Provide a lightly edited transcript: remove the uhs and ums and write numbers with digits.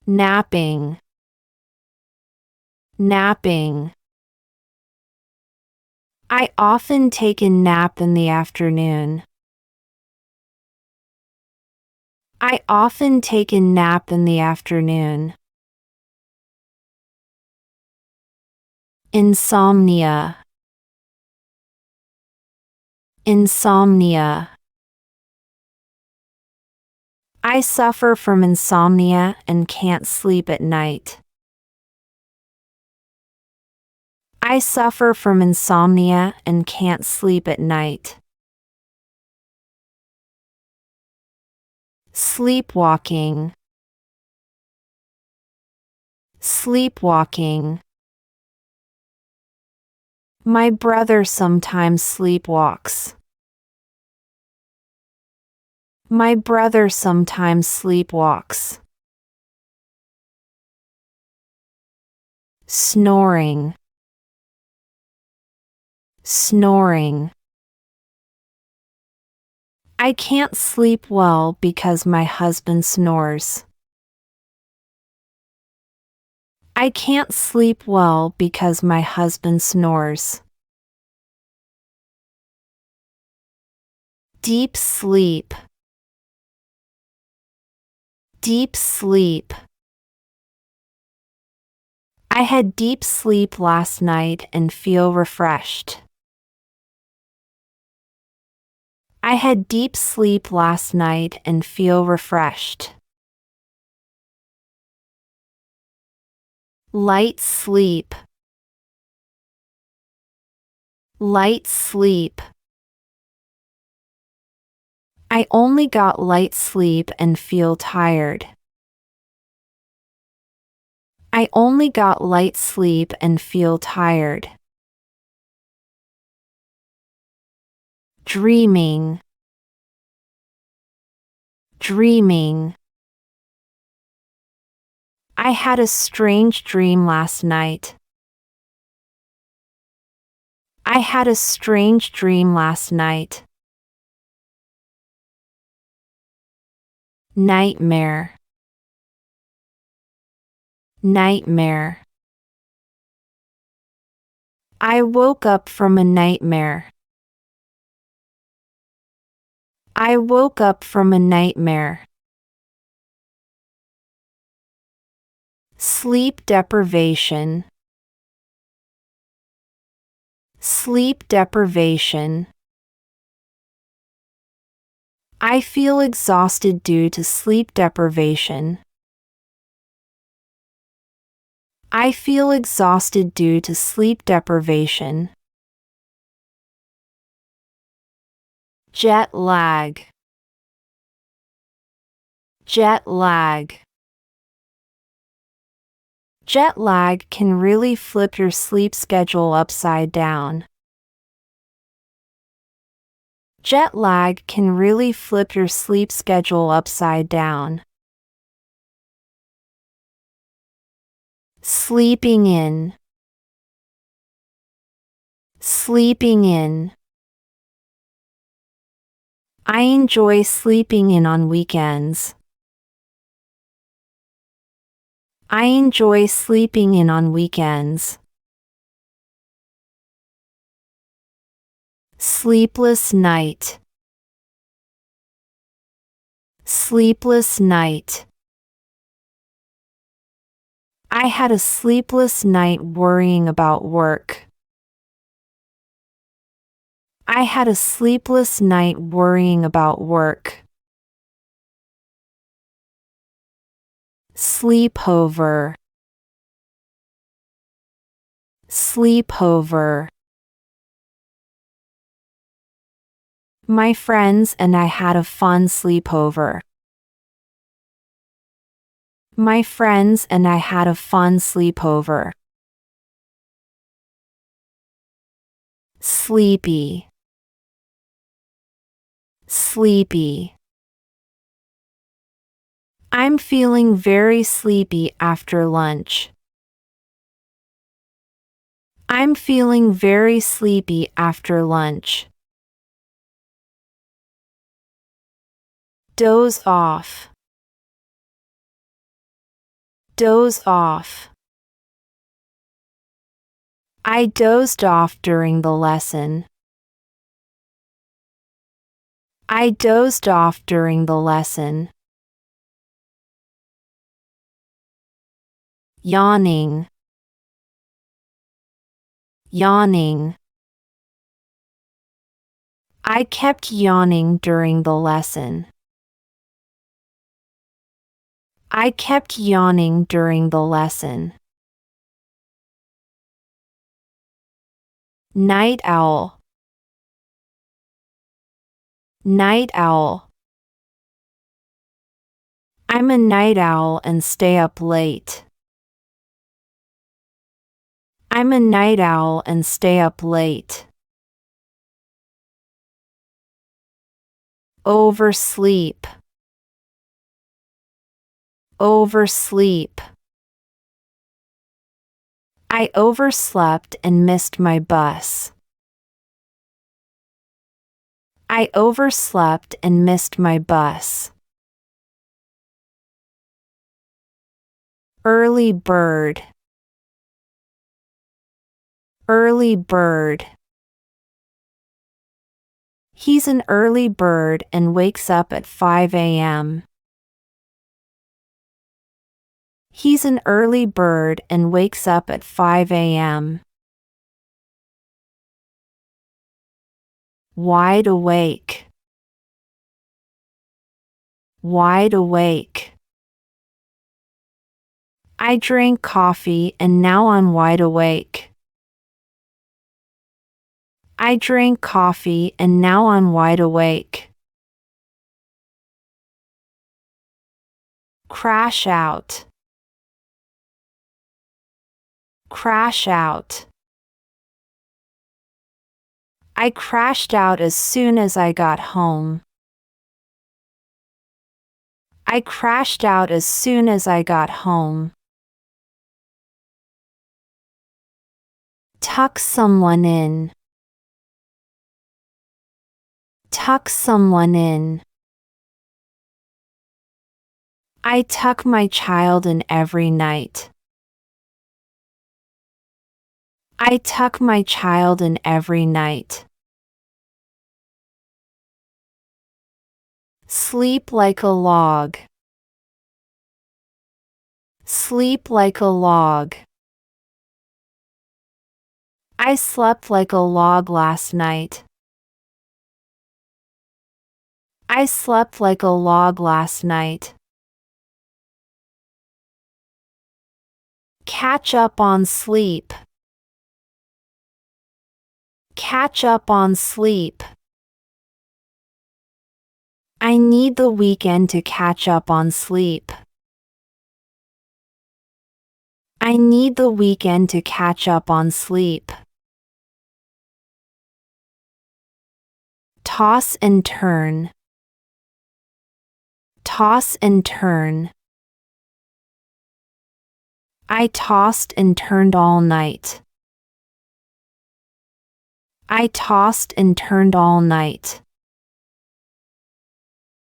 napping, napping. I often take a nap in the afternoon. I often take a nap in the afternoon. Insomnia, insomnia. I suffer from insomnia and can't sleep at night. I suffer from insomnia and can't sleep at night. Sleepwalking, sleepwalking. My brother sometimes sleepwalks. My brother sometimes sleepwalks. Snoring, snoring. I can't sleep well because my husband snores. I can't sleep well because my husband snores. Deep sleep, deep sleep. I had deep sleep last night and feel refreshed. I had deep sleep last night and feel refreshed. Light sleep, light sleep. I only got light sleep and feel tired. I only got light sleep and feel tired. Dreaming, dreaming. I had a strange dream last night. I had a strange dream last night. Nightmare, nightmare. I woke up from a nightmare. I woke up from a nightmare. Sleep deprivation, sleep deprivation. I feel exhausted due to sleep deprivation. I feel exhausted due to sleep deprivation. Jet lag, jet lag. Jet lag can really flip your sleep schedule upside down. Jet lag can really flip your sleep schedule upside down. Sleeping in, sleeping in. I enjoy sleeping in on weekends. I enjoy sleeping in on weekends. Sleepless night, sleepless night. I had a sleepless night worrying about work. I had a sleepless night worrying about work. Sleepover, sleepover. My friends and I had a fun sleepover. My friends and I had a fun sleepover. Sleepy, sleepy. I'm feeling very sleepy after lunch. I'm feeling very sleepy after lunch. Doze off, Doze off. I dozed off during the lesson. I dozed off during the lesson. Yawning. Yawning. I kept yawning during the lesson. I kept yawning during the lesson. Night owl. Night owl. I'm a night owl and stay up late. I'm a night owl and stay up late. Oversleep. Oversleep. I overslept and missed my bus. I overslept and missed my bus. Early bird. Early bird. He's an early bird and wakes up at 5 a.m. He's an early bird and wakes up at 5 a.m. Wide awake. Wide awake. I drank coffee and now I'm wide awake. I drank coffee and now I'm wide awake. Crash out. Crash out. I crashed out as soon as I got home. I crashed out as soon as I got home. Tuck someone in. Tuck someone in. I tuck my child in every night. I tuck my child in every night. Sleep like a log. Sleep like a log. I slept like a log last night. I slept like a log last night. Catch up on sleep. Catch up on sleep. I need the weekend to catch up on sleep. I need the weekend to catch up on sleep. Toss and turn. Toss and turn. I tossed and turned all night. I tossed and turned all night.